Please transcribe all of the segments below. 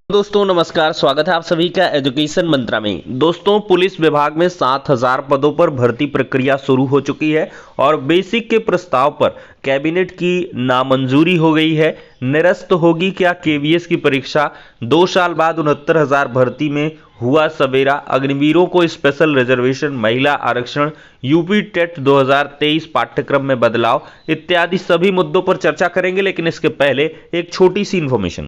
दोस्तों नमस्कार, स्वागत है आप सभी का एजुकेशन मंत्रा में। दोस्तों पुलिस विभाग में 7,000 पदों पर भर्ती प्रक्रिया शुरू हो चुकी है और बेसिक के प्रस्ताव पर कैबिनेट की नामंजूरी हो गई है। निरस्त होगी क्या केवीएस की परीक्षा? 2 साल बाद 69,000 भर्ती में हुआ सवेरा। अग्निवीरों को स्पेशल रिजर्वेशन, महिला आरक्षण, यूपी टेट 2023 पाठ्यक्रम में बदलाव इत्यादि सभी मुद्दों पर चर्चा करेंगे। लेकिन इसके पहले एक छोटी सी इन्फॉर्मेशन।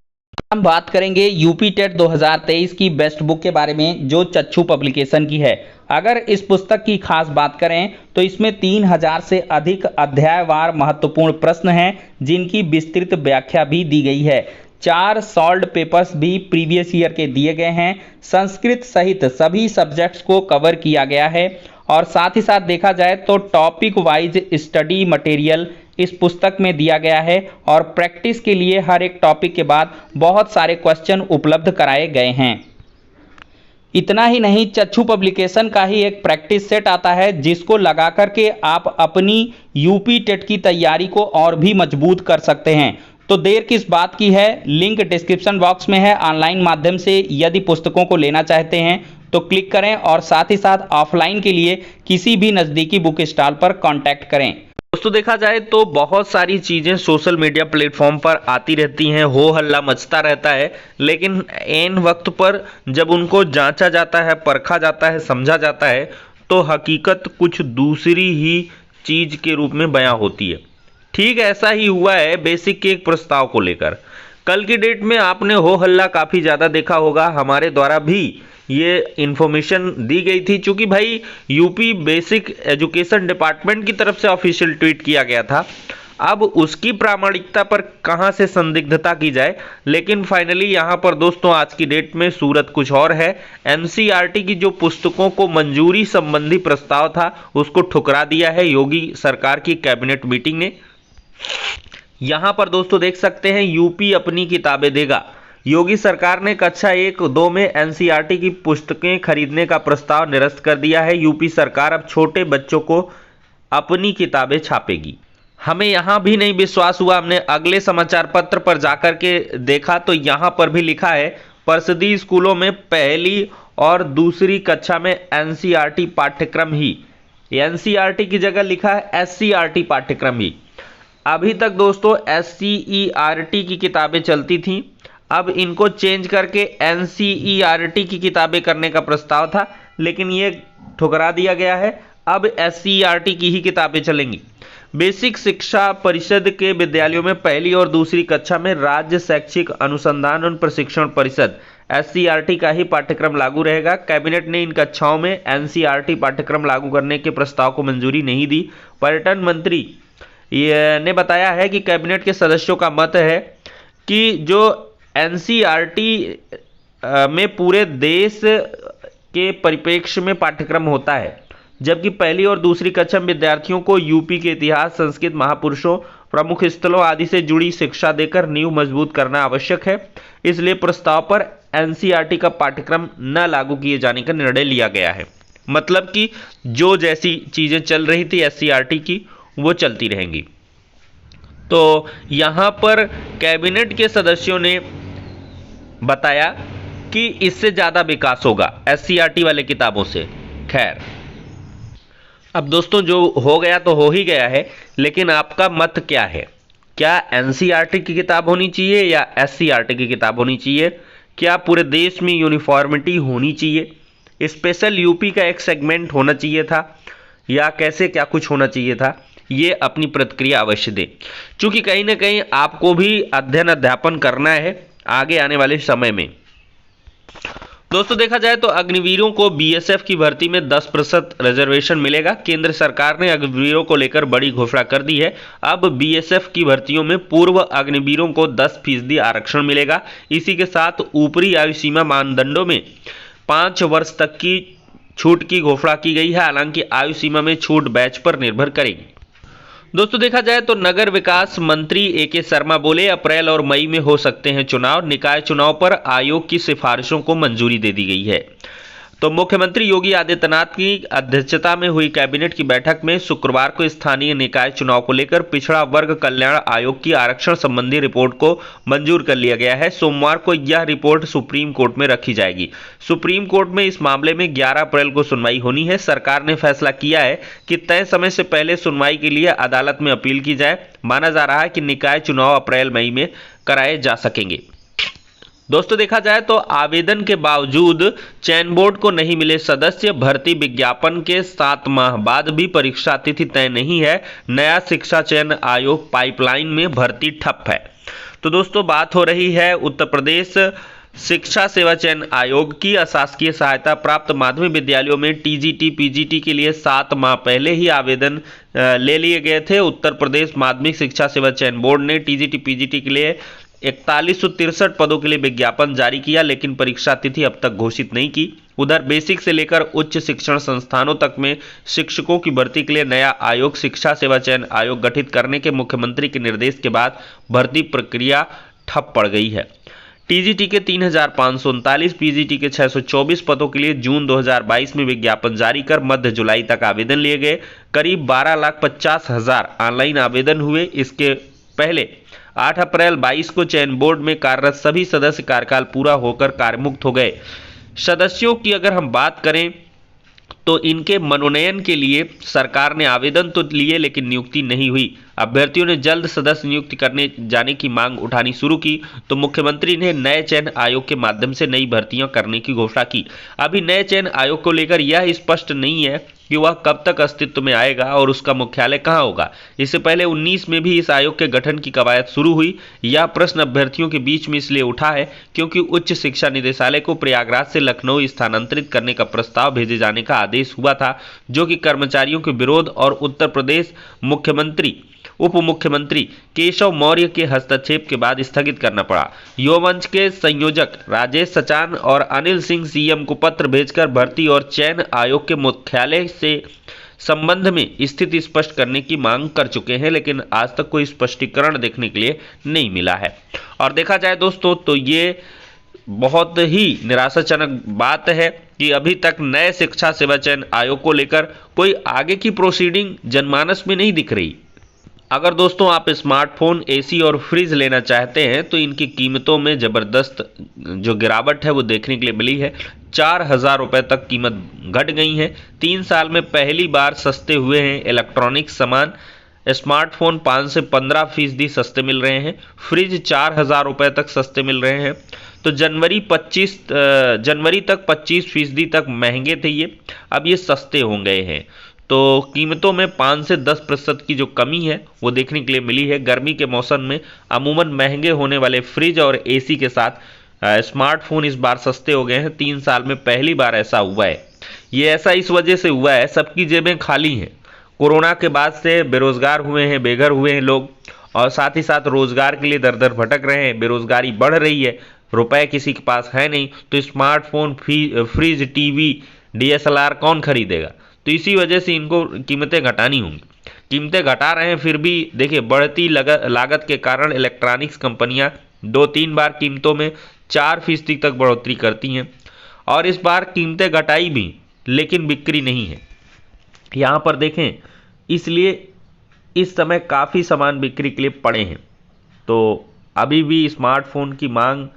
हम बात करेंगे यूपी टेट 2023 की बेस्ट बुक के बारे में, जो चक्षु पब्लिकेशन की है। अगर इस पुस्तक की खास बात करें तो इसमें 3000 से अधिक अध्यायवार महत्वपूर्ण प्रश्न हैं, जिनकी विस्तृत व्याख्या भी दी गई है। 4 सॉल्व्ड पेपर्स भी प्रीवियस ईयर के दिए गए हैं। संस्कृत सहित सभी सब्जेक्ट्स को कवर किया गया है और साथ ही साथ देखा जाए तो टॉपिक वाइज स्टडी मटेरियल इस पुस्तक में दिया गया है और प्रैक्टिस के लिए हर एक टॉपिक के बाद बहुत सारे क्वेश्चन उपलब्ध कराए गए हैं। इतना ही नहीं, चक्षु पब्लिकेशन का ही एक प्रैक्टिस सेट आता है, जिसको लगा करके आप अपनी यूपी टेट की तैयारी को और भी मजबूत कर सकते हैं। तो देर किस बात की है, लिंक डिस्क्रिप्शन बॉक्स में है। ऑनलाइन माध्यम से यदि पुस्तकों को लेना चाहते हैं तो क्लिक करें और साथ ही साथ ऑफलाइन के लिए किसी भी नज़दीकी बुक स्टॉल पर कॉन्टैक्ट करें। दोस्तों देखा जाए तो बहुत सारी चीजें सोशल मीडिया प्लेटफॉर्म पर आती रहती हैं, हो हल्ला मचता रहता है, लेकिन ऐन वक्त पर जब उनको जांचा जाता है, परखा जाता है, समझा जाता है, तो हकीकत कुछ दूसरी ही चीज के रूप में बयां होती है। ठीक ऐसा ही हुआ है बेसिक के एक प्रस्ताव को लेकर। कल की डेट में आपने हो हल्ला काफ़ी ज़्यादा देखा होगा, हमारे द्वारा भी ये इन्फॉर्मेशन दी गई थी, क्योंकि भाई यूपी बेसिक एजुकेशन डिपार्टमेंट की तरफ से ऑफिशियल ट्वीट किया गया था। अब उसकी प्रामाणिकता पर कहां से संदिग्धता की जाए, लेकिन फाइनली यहां पर दोस्तों आज की डेट में सूरत कुछ और है। एनसीईआरटी की जो पुस्तकों को मंजूरी संबंधी प्रस्ताव था, उसको ठुकरा दिया है योगी सरकार की कैबिनेट मीटिंग ने। यहां पर दोस्तों देख सकते हैं, यूपी अपनी किताबें देगा। योगी सरकार ने कक्षा 1-2 में एनसीईआरटी की पुस्तकें खरीदने का प्रस्ताव निरस्त कर दिया है। यूपी सरकार अब छोटे बच्चों को अपनी किताबें छापेगी। हमें यहां भी नहीं विश्वास हुआ, हमने अगले समाचार पत्र पर जाकर के देखा तो यहां पर भी लिखा है, परिषदीय स्कूलों में पहली और दूसरी कक्षा में एनसीईआरटी पाठ्यक्रम ही। एनसीईआरटी की जगह लिखा है एससीईआरटी पाठ्यक्रम ही। अभी तक दोस्तों एससीईआरटी की किताबें चलती थीं, अब इनको चेंज करके एनसीईआरटी की किताबें करने का प्रस्ताव था, लेकिन ये ठुकरा दिया गया है। अब एससीईआरटी की ही किताबें चलेंगी। बेसिक शिक्षा परिषद के विद्यालयों में पहली और दूसरी कक्षा में राज्य शैक्षिक अनुसंधान और प्रशिक्षण परिषद एससीईआरटी का ही पाठ्यक्रम लागू रहेगा। कैबिनेट ने इन कक्षाओं में एनसीईआरटी पाठ्यक्रम लागू करने के प्रस्ताव को मंजूरी नहीं दी। पर्यटन मंत्री ने बताया है कि कैबिनेट के सदस्यों का मत है कि जो एनसीईआरटी में पूरे देश के परिप्रेक्ष्य में पाठ्यक्रम होता है, जबकि पहली और दूसरी कक्षा में विद्यार्थियों को यूपी के इतिहास, संस्कृत, महापुरुषों, प्रमुख स्थलों आदि से जुड़ी शिक्षा देकर नींव मजबूत करना आवश्यक है। इसलिए प्रस्ताव पर एनसीईआरटी का पाठ्यक्रम न लागू किए जाने का निर्णय लिया गया है। मतलब कि जो जैसी चीजें चल रही थी एससीईआरटी की, वो चलती रहेंगी। तो यहां पर कैबिनेट के सदस्यों ने बताया कि इससे ज्यादा विकास होगा एससीईआरटी वाले किताबों से। खैर, अब दोस्तों जो हो गया तो हो ही गया है, लेकिन आपका मत क्या है? क्या एनसीईआरटी की किताब होनी चाहिए या एससीईआरटी की किताब होनी चाहिए? क्या पूरे देश में यूनिफॉर्मिटी होनी चाहिए? स्पेशल यूपी का एक सेगमेंट होना चाहिए था, या कैसे क्या कुछ होना चाहिए था? ये अपनी प्रतिक्रिया अवश्य दें, क्योंकि कहीं ना कहीं आपको भी अध्ययन अध्यापन करना है आगे आने वाले समय में। दोस्तों देखा जाए तो अग्निवीरों को बीएसएफ की भर्ती में 10% रिजर्वेशन मिलेगा। केंद्र सरकार ने अग्निवीरों को लेकर बड़ी घोषणा कर दी है। अब बीएसएफ की भर्तियों में पूर्व अग्निवीरों को 10% आरक्षण मिलेगा। इसी के साथ ऊपरी आयु सीमा मानदंडों में 5 वर्ष तक की छूट की घोषणा की गई है। हालांकि आयु सीमा में छूट बैच पर निर्भर करेगी। दोस्तों देखा जाए तो नगर विकास मंत्री एके शर्मा बोले, अप्रैल और मई में हो सकते हैं चुनाव। निकाय चुनाव पर आयोग की सिफारिशों को मंजूरी दे दी गई है। तो मुख्यमंत्री योगी आदित्यनाथ की अध्यक्षता में हुई कैबिनेट की बैठक में शुक्रवार को स्थानीय निकाय चुनाव को लेकर पिछड़ा वर्ग कल्याण आयोग की आरक्षण संबंधी रिपोर्ट को मंजूर कर लिया गया है। सोमवार को यह रिपोर्ट सुप्रीम कोर्ट में रखी जाएगी। सुप्रीम कोर्ट में इस मामले में 11 अप्रैल को सुनवाई होनी है। सरकार ने फैसला किया है कि तय समय से पहले सुनवाई के लिए अदालत में अपील की जाए। माना जा रहा है कि निकाय चुनाव अप्रैल मई में कराए जा सकेंगे। दोस्तों, देखा जाए तो आवेदन के बावजूद चयन बोर्ड को नहीं मिले सदस्य। भर्ती विज्ञापन के 7 माह बाद भी परीक्षा तिथि तय नहीं है। नया शिक्षा चयन आयोग पाइपलाइन में, भर्ती ठप है। तो दोस्तों, बात हो रही है उत्तर प्रदेश शिक्षा सेवा चयन आयोग की। अशासकीय सहायता प्राप्त माध्यमिक विद्यालयों में टीजीटी पीजीटी के लिए 7 माह पहले ही आवेदन ले लिए गए थे। उत्तर प्रदेश माध्यमिक शिक्षा सेवा चयन बोर्ड ने टीजीटी पीजीटी के लिए 4163 पदों के लिए विज्ञापन जारी किया, लेकिन परीक्षा तिथि अब तक घोषित नहीं की। उधर बेसिक से लेकर उच्च शिक्षण संस्थानों तक में शिक्षकों की भर्ती के लिए नया आयोग शिक्षा सेवा चयन आयोग गठित करने के मुख्यमंत्री के निर्देश के बाद भर्ती प्रक्रिया ठप पड़ गई है। टीजीटी के 3539, पीजीटी के 624 पदों के लिए जून 2022 में विज्ञापन जारी कर मध्य जुलाई तक आवेदन लिए गए। करीब 12,50,000 ऑनलाइन आवेदन हुए। इसके पहले 8 अप्रैल 22 को चयन बोर्ड में कार्यरत सभी सदस्य कार्यकाल पूरा होकर कार्यमुक्त हो गए। सदस्यों की अगर हम बात करें तो इनके मनोनयन के लिए सरकार ने आवेदन तो लिए, लेकिन नियुक्ति नहीं हुई। अभ्यर्थियों ने जल्द सदस्य नियुक्त करने जाने की मांग उठानी शुरू की तो मुख्यमंत्री ने नए चयन आयोग के माध्यम से नई भर्तियां करने की घोषणा की। अभी नए चयन आयोग को लेकर यह स्पष्ट नहीं है कि वह कब तक अस्तित्व में आएगा और उसका मुख्यालय कहां होगा। इससे पहले 19 में भी इस आयोग के गठन की कवायद शुरू हुई। यह प्रश्न अभ्यर्थियों के बीच में इसलिए उठा है क्योंकि उच्च शिक्षा निदेशालय को प्रयागराज से लखनऊ स्थानांतरित करने का प्रस्ताव भेजे जाने का आदेश हुआ था, जो कि कर्मचारियों के विरोध और उत्तर प्रदेश उप मुख्यमंत्री केशव मौर्य के हस्तक्षेप के बाद स्थगित करना पड़ा। युवा मंच के संयोजक राजेश सचान और अनिल सिंह सीएम को पत्र भेजकर भर्ती और चयन आयोग के मुख्यालय से संबंध में स्थिति स्पष्ट करने की मांग कर चुके हैं, लेकिन आज तक कोई स्पष्टीकरण देखने के लिए नहीं मिला है। और देखा जाए दोस्तों तो ये बहुत ही निराशाजनक बात है कि अभी तक नए शिक्षा सेवा चयन आयोग को लेकर कोई आगे की प्रोसीडिंग जनमानस में नहीं दिख रही। अगर दोस्तों आप स्मार्टफोन, एसी और फ्रिज लेना चाहते हैं तो इनकी कीमतों में ज़बरदस्त जो गिरावट है वो देखने के लिए मिली है। 4,000 रुपये तक कीमत घट गई है। 3 साल में पहली बार सस्ते हुए हैं इलेक्ट्रॉनिक सामान। स्मार्टफोन 5 से 15% सस्ते मिल रहे हैं। फ्रिज 4,000 रुपये तक सस्ते मिल रहे हैं। तो जनवरी तक 25% तक महंगे थे ये, अब ये सस्ते हो गए हैं। तो कीमतों में 5 से 10% की जो कमी है वो देखने के लिए मिली है। गर्मी के मौसम में अमूमन महंगे होने वाले फ्रिज और एसी के साथ स्मार्टफोन इस बार सस्ते हो गए हैं। 3 साल में पहली बार ऐसा हुआ है। ये ऐसा इस वजह से हुआ है, सबकी जेबें खाली हैं। कोरोना के बाद से बेरोजगार हुए हैं, बेघर हुए हैं लोग, और साथ ही साथ रोजगार के लिए दर दर भटक रहे हैं। बेरोजगारी बढ़ रही है, रुपए किसी के पास है नहीं, तो स्मार्टफोन, फ्रिज, टीवी, DSLR कौन खरीदेगा। तो इसी वजह से इनको कीमतें घटानी होंगी। कीमतें घटा रहे हैं, फिर भी देखिए बढ़ती लागत के कारण इलेक्ट्रॉनिक्स कंपनियां 2-3 बार कीमतों में 4% तक बढ़ोतरी करती हैं, और इस बार कीमतें घटाई भी, लेकिन बिक्री नहीं है। यहाँ पर देखें, इसलिए इस समय काफ़ी सामान बिक्री के लिए पड़े हैं। तो अभी भी स्मार्टफोन की मांग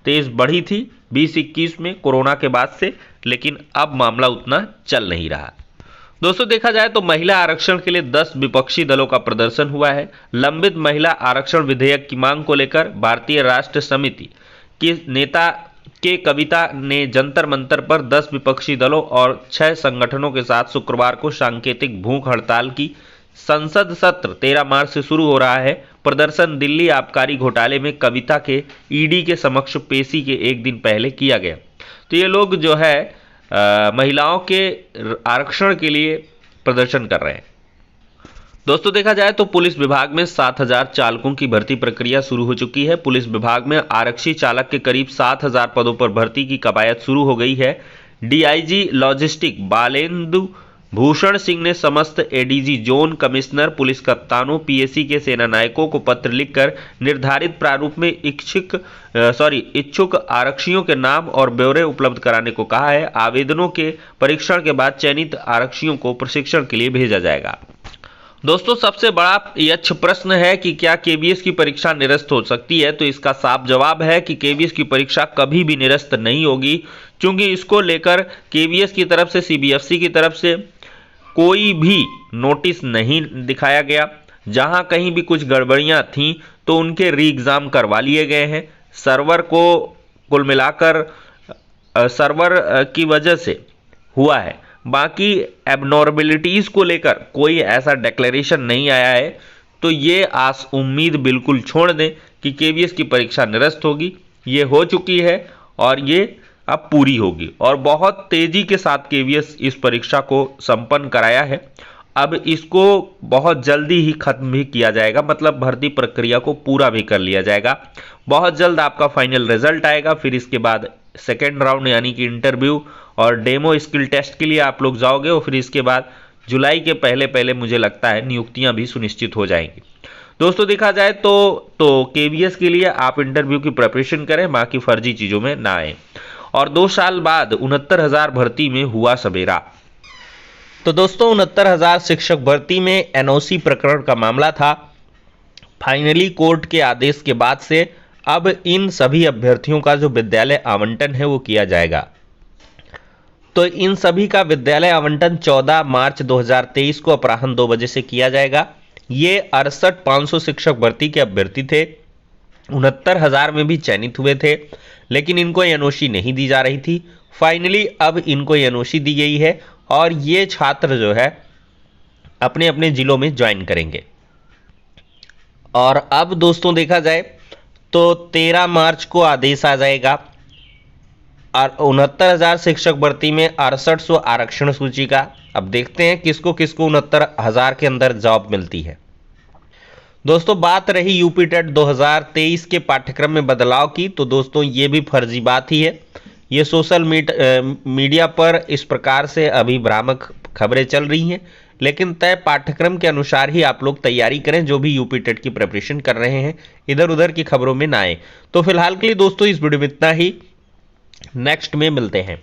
तेज़ बढ़ी थी 2021 में कोरोना के बाद से, लेकिन अब मामला उतना चल नहीं रहा। दोस्तों, देखा जाए तो महिला आरक्षण के लिए 10 विपक्षी दलों का प्रदर्शन हुआ है। लंबित महिला आरक्षण विधेयक की मांग को लेकर भारतीय राष्ट्र समिति की नेता के कविता ने जंतर मंतर पर 10 विपक्षी दलों और 6 संगठनों के साथ शुक्रवार को सांकेतिक भूख हड़ताल की। संसद सत्र 13 मार्च से शुरू हो रहा है। प्रदर्शन दिल्ली आबकारी घोटाले में कविता के ईडी के समक्ष पेशी के एक दिन पहले किया गया। तो ये लोग जो है महिलाओं के आरक्षण के लिए प्रदर्शन कर रहे हैं। दोस्तों, देखा जाए तो पुलिस विभाग में 7,000 चालकों की भर्ती प्रक्रिया शुरू हो चुकी है। पुलिस विभाग में आरक्षी चालक के करीब 7,000 पदों पर भर्ती की कवायद शुरू हो गई है। डीआईजी लॉजिस्टिक बालेंदु भूषण सिंह ने समस्त एडीजी जोन, कमिश्नर, पुलिस कप्तानों, पीएसी के सेना नायकों को पत्र लिखकर निर्धारित प्रारूप में इच्छुक आरक्षियों के नाम और ब्यौरे उपलब्ध कराने को कहा है। आवेदनों के परीक्षण के बाद चयनित आरक्षियों को प्रशिक्षण के लिए भेजा जाएगा। दोस्तों, सबसे बड़ा यक्ष प्रश्न है कि क्या केवीएस की परीक्षा निरस्त हो सकती है? तो इसका साफ जवाब है कि केवीएस की परीक्षा कभी भी निरस्त नहीं होगी, क्योंकि इसको लेकर केवीएस की तरफ से, सीबीएसई की तरफ से कोई भी नोटिस नहीं दिखाया गया। जहां कहीं भी कुछ गड़बड़ियां थीं तो उनके री एग्ज़ाम करवा लिए गए हैं। सर्वर को कुल मिलाकर सर्वर की वजह से हुआ है। बाकी एबनॉर्मेलिटीज़ को लेकर कोई ऐसा डिक्लेरेशन नहीं आया है। तो ये आस उम्मीद बिल्कुल छोड़ दें कि केवीएस की परीक्षा निरस्त होगी। ये हो चुकी है और ये अब पूरी होगी, और बहुत तेज़ी के साथ केवीएस इस परीक्षा को संपन्न कराया है। अब इसको बहुत जल्दी ही खत्म भी किया जाएगा, मतलब भर्ती प्रक्रिया को पूरा भी कर लिया जाएगा। बहुत जल्द आपका फाइनल रिजल्ट आएगा। फिर इसके बाद सेकेंड राउंड यानी कि इंटरव्यू और डेमो स्किल टेस्ट के लिए आप लोग जाओगे, और फिर इसके बाद जुलाई के पहले मुझे लगता है नियुक्तियां भी सुनिश्चित हो जाएंगी। दोस्तों, देखा जाए तो केवीएस के लिए आप इंटरव्यू की प्रिपरेशन करें, बाकी फर्जी चीज़ों में ना आए। और 2 साल बाद 69,000 भर्ती में हुआ सवेरा। तो दोस्तों, 69,000 शिक्षक भर्ती में एनओसी प्रकरण का मामला था। फाइनली कोर्ट के आदेश के बाद से अब इन सभी अभ्यर्थियों का जो विद्यालय आवंटन है वो किया जाएगा। तो इन सभी का विद्यालय आवंटन 14 मार्च 2023 को अपराह्न 2 बजे से किया जाएगा। ये 68,500 शिक्षक भर्ती के अभ्यर्थी थे। 69,000 में भी चयनित हुए थे, लेकिन इनको एनओसी नहीं दी जा रही थी। फाइनली अब इनको एनओसी दी गई है और ये छात्र जो है अपने अपने जिलों में ज्वाइन करेंगे। और अब दोस्तों देखा जाए तो 13 मार्च को आदेश आ जाएगा और 69,000 शिक्षक भर्ती में 6800 आरक्षण सूची का। अब देखते हैं किसको किसको 69,000 के अंदर जॉब मिलती है। दोस्तों, बात रही यूपी टेट 2023 के पाठ्यक्रम में बदलाव की, तो दोस्तों ये भी फर्जी बात ही है। ये सोशल मीडिया पर इस प्रकार से अभी भ्रामक खबरें चल रही हैं, लेकिन तय पाठ्यक्रम के अनुसार ही आप लोग तैयारी करें। जो भी यूपी टेट की प्रिपरेशन कर रहे हैं, इधर उधर की खबरों में ना आए। तो फिलहाल के लिए दोस्तों इस वीडियो में इतना ही। नेक्स्ट में मिलते हैं।